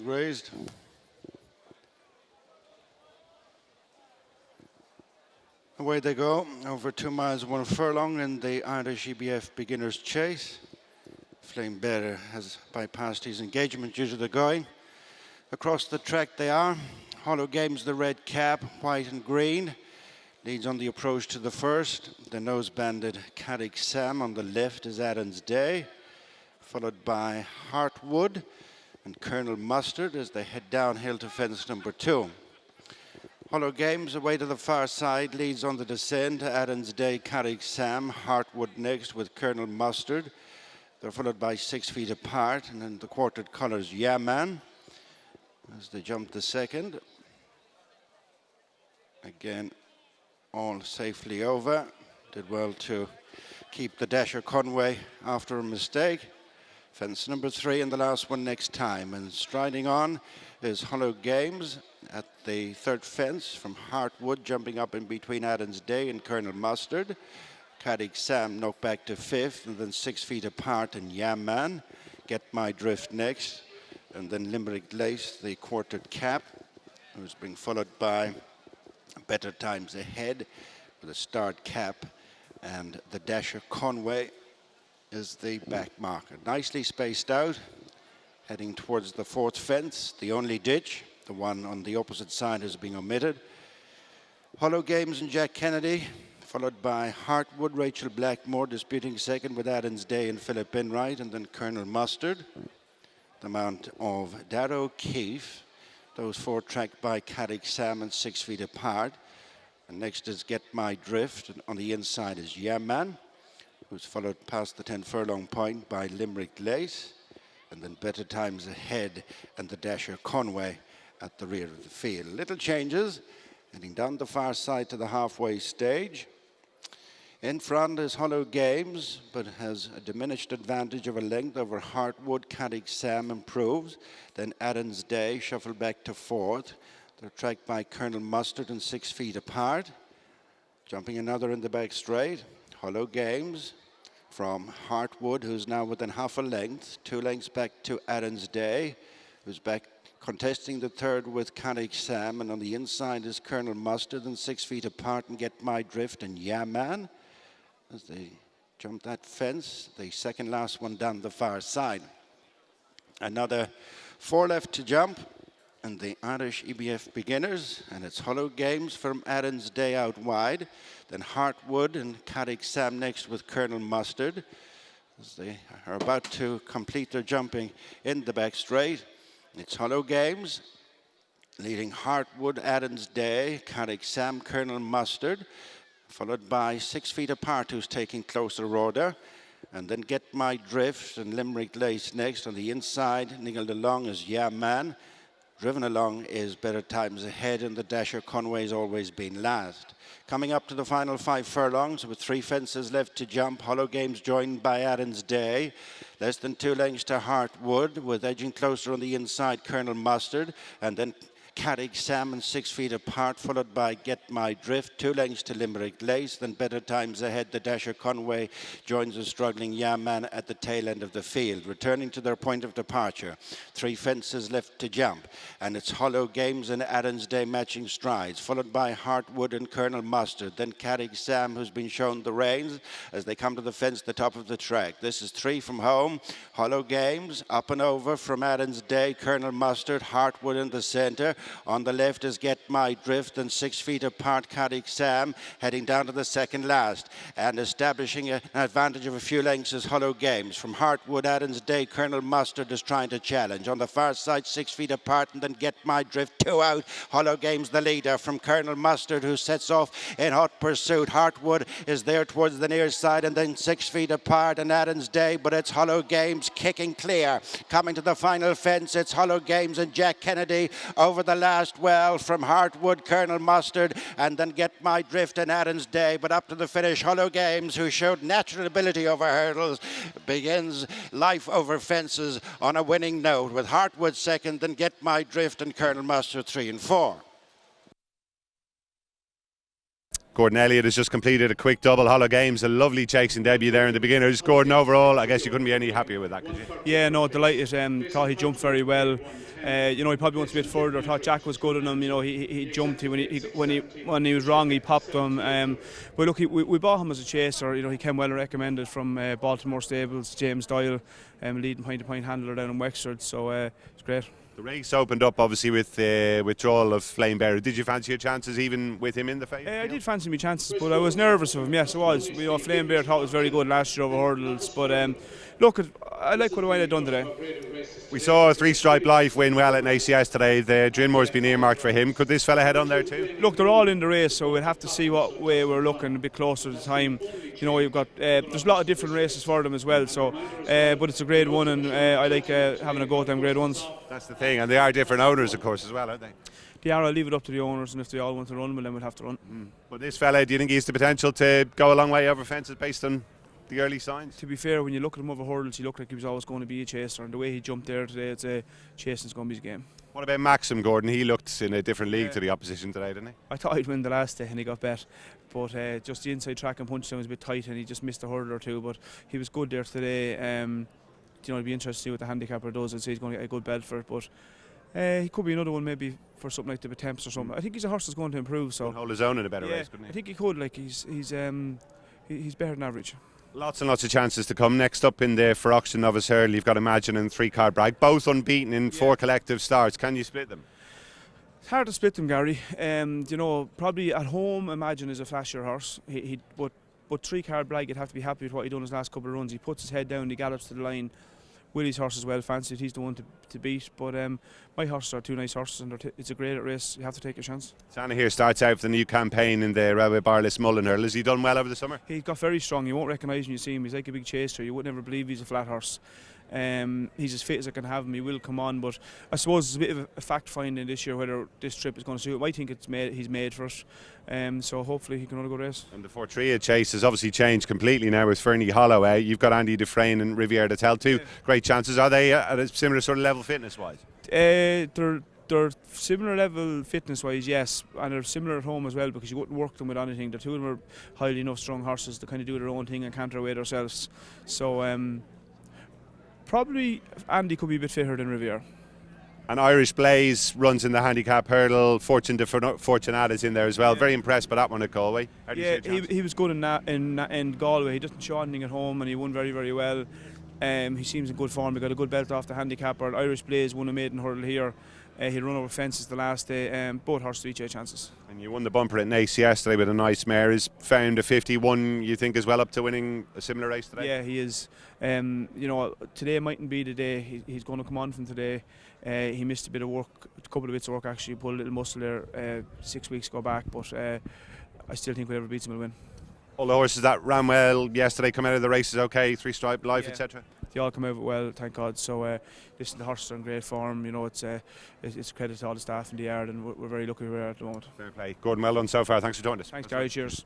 Raised. Away they go, over 2 miles, 1 furlong in the Irish EBF Beginners Chase. Flame Bearer has bypassed his engagement due to the going. Across the track they are. Hollow Games, the red cap, white and green. Leads on the approach to the first. The nose-banded Carrick Sam on the left is Adam's Day, followed by Heartwood and Colonel Mustard as they head downhill to fence number 2. Hollow Games away to the far side, leads on the descent. Adam's Day, Carrick Sam, Heartwood next with Colonel Mustard. They're followed by 6 feet apart, and then the quartered colours Yeah Man as they jump the second. Again, all safely over. Did well to keep the dasher Conway after a mistake. Fence number 3 and the last one next time. And striding on is Hollow Games at the third fence from Heartwood, jumping up in between Adam's Day and Colonel Mustard. Carrick Sam knocked back to 5th, and then 6 feet apart and Yeah Man. Get My Drift next. And then Limerick Lace, the quartered cap, who's being followed by Better Times Ahead with a start cap, and the dasher Conway is the back marker. Nicely spaced out, heading towards the fourth fence, the only ditch. The one on the opposite side is being omitted. Hollow Games and Jack Kennedy, followed by Heartwood, Rachel Blackmore disputing second with Adam's Day and Philip Enright, and then Colonel Mustard. The mount of Darrow Keefe. Those 4 tracked by Carrick Sam and 6 feet apart. And next is Get My Drift, and on the inside is Yeah Man, who's followed past the 10 furlong point by Limerick Lace, and then Better Times Ahead and the dasher Conway at the rear of the field. Little changes, heading down the far side to the halfway stage. In front is Hollow Games, but has a diminished advantage of a length over Heartwood. Carrick Sam improves. Then Adam's Day shuffled back to 4th. They're tracked by Colonel Mustard and 6 feet apart. Jumping another in the back straight. Hollow Games from Heartwood, who's now within half a length. 2 lengths back to Adam's Day, who's back contesting the third with Carrick Sam. And on the inside is Colonel Mustard, and 6 feet apart and Get My Drift and Yeah Man as they jump that fence, the second last one down the far side. Another 4 left to jump and the Irish EBF Beginners, and it's Hollow Games from Adam's Day out wide, then Heartwood and Carrick Sam next with Colonel Mustard as they are about to complete their jumping in the back straight. It's Hollow Games leading Heartwood, Adam's Day, Carrick Sam, Colonel Mustard, followed by 6 feet apart, who's taking closer order. And then Get My Drift and Limerick Lace next. On the inside, niggled along is Yeah Man. Driven along is Better Times Ahead, and the dasher Conway's always been last. Coming up to the final 5 furlongs with 3 fences left to jump. Hollow Games joined by Adam's Day. Less than 2 lengths to Heartwood, with edging closer on the inside Colonel Mustard, and then Carrick Sam and 6 feet apart, followed by Get My Drift. 2 lengths to Limerick Lace, then Better Times Ahead. The dasher Conway joins the struggling Yeah Man at the tail end of the field, returning to their point of departure. 3 fences left to jump, and it's Hollow Games and Adam's Day matching strides, followed by Heartwood and Colonel Mustard. Then Carrick Sam, who's been shown the reins as they come to the fence at the top of the track. This is 3 from home. Hollow Games up and over from Adam's Day, Colonel Mustard, Heartwood in the centre. On the left is Get My Drift, and 6 feet apart Carrick Sam, heading down to the second last. And establishing an advantage of a few lengths is Hollow Games. From Heartwood, Adam's Day, Colonel Mustard is trying to challenge. On the far side, 6 feet apart, and then Get My Drift, 2 out. Hollow Games the leader from Colonel Mustard, who sets off in hot pursuit. Heartwood is there towards the near side, and then 6 feet apart and Adam's Day, but it's Hollow Games kicking clear. Coming to the final fence, it's Hollow Games and Jack Kennedy over the last well from Heartwood, Colonel Mustard, and then Get My Drift and Adam's Day. But up to the finish, Hollow Games, who showed natural ability over hurdles, begins life over fences on a winning note, with Heartwood second, then Get My Drift and Colonel Mustard 3 and 4. Gordon Elliott has just completed a quick double. Hollow Games, a lovely chasing debut there in the beginners. Gordon, overall, I guess you couldn't be any happier with that, could you? Yeah, no, delighted. Thought he jumped very well. You know, he probably wants a bit further. Thought Jack was good on him. You know, he jumped. When he was wrong, he popped him. But look, we bought him as a chaser. You know, he came well recommended from Baltimore Stables. James Doyle, leading point-to-point handler down in Wexford. So it's great. The race opened up obviously with the withdrawal of Flame Bearer. Did you fancy your chances even with him in the field? I did fancy my chances, but I was nervous of him. Yes, I was. You know, Flame Bearer thought was very good last year over hurdles. But look, I like what I've done today. We saw a three-stripe life win well at an ACS today. The Drinmore's been earmarked for him. Could this fella head on there too? Look, they're all in the race, so we'll have to see what way we're looking a bit closer to the time. You know, you've got there's a lot of different races for them as well. So, but it's a Grade 1, and I like having a go at them Grade 1s. That's the thing, and they are different owners, of course, as well, aren't they? They are. I'll leave it up to the owners, and if they all want to run, well, then we'll have to run. But this fella, do you think he has the potential to go a long way over fences based on the early signs? To be fair, when you look at him over hurdles, he looked like he was always going to be a chaser, and the way he jumped there today, it's chasing's going to be his game. What about Maxxum, Gordon? He looked in a different league to the opposition today, didn't he? I thought he'd win the last day and he got bet, but just the inside track and punch down was a bit tight and he just missed a hurdle or two, but he was good there today. You know, it'd be interesting to see what the handicapper does. I'd say he's going to get a good bet for it, but he could be another one maybe for something like the Temps or something. I think he's a horse that's going to improve. So hold his own in a better race, couldn't he? I think he could. Like he's better than average. Lots and lots of chances to come. Next up in the for auction Novice Hurdle, you've got Imagine and 3-Card Bragg, both unbeaten in 4 collective starts. Can you split them? It's hard to split them, Gary. You know, probably at home, Imagine is a flashier horse. But 3-Card Bragg, you'd have to be happy with what he done his last couple of runs. He puts his head down, he gallops to the line. Willie's horse is well fancied, he's the one to beat. But my horses are 2 nice horses, and it's a great race. You have to take a chance. Santa here starts out with the new campaign in the Railway Barless Mullen Hurdle. Has he done well over the summer? He got very strong. You won't recognise when you see him. He's like a big chaser. You would never believe he's a flat horse. He's as fit as I can have him. He will come on, but I suppose it's a bit of a fact finding this year whether this trip is going to suit him. I think he's made for it, so hopefully he can run a good race. And the Fortria Chase has obviously changed completely now with Fernie Hollow out. You've got Andy Dufresne and Riviere de Tel, two great chances. Are they at a similar sort of level fitness wise? They're similar level fitness wise, yes, and they're similar at home as well, because you wouldn't work them with anything. The two of them are highly enough strong horses to kind of do their own thing and canter away themselves. So probably Andy could be a bit fitter than Riviere. And Irish Blaze runs in the handicap hurdle. Fortune de Fortunata's in there as well. Very impressed by that one at Galway. He was good in Galway. He doesn't show anything at home, and he won very, very well. He seems in good form. He got a good belt off the handicapper. Irish Blaze won a maiden hurdle here. He run over fences the last day. Both horses each chances. And you won the bumper at Nace yesterday with a nice mare. Is found a 51, you think, as well up to winning a similar race today? Yeah, he is. You know, today mightn't be the day. He's going to come on from today. He missed a bit of work, a couple of bits of work actually. Pulled a little muscle there 6 weeks ago back, but I still think whoever beats him will win. All the horses that ran well yesterday come out of the races okay, 3-Stripe, Life, etc. They all come out well, thank God. So listen, the horses are in great form. You know, it's credit to all the staff in the yard, and we're very lucky where we are at the moment. Fair play. Gordon, well done so far. Thanks for joining us. Thanks, Gary. Cheers.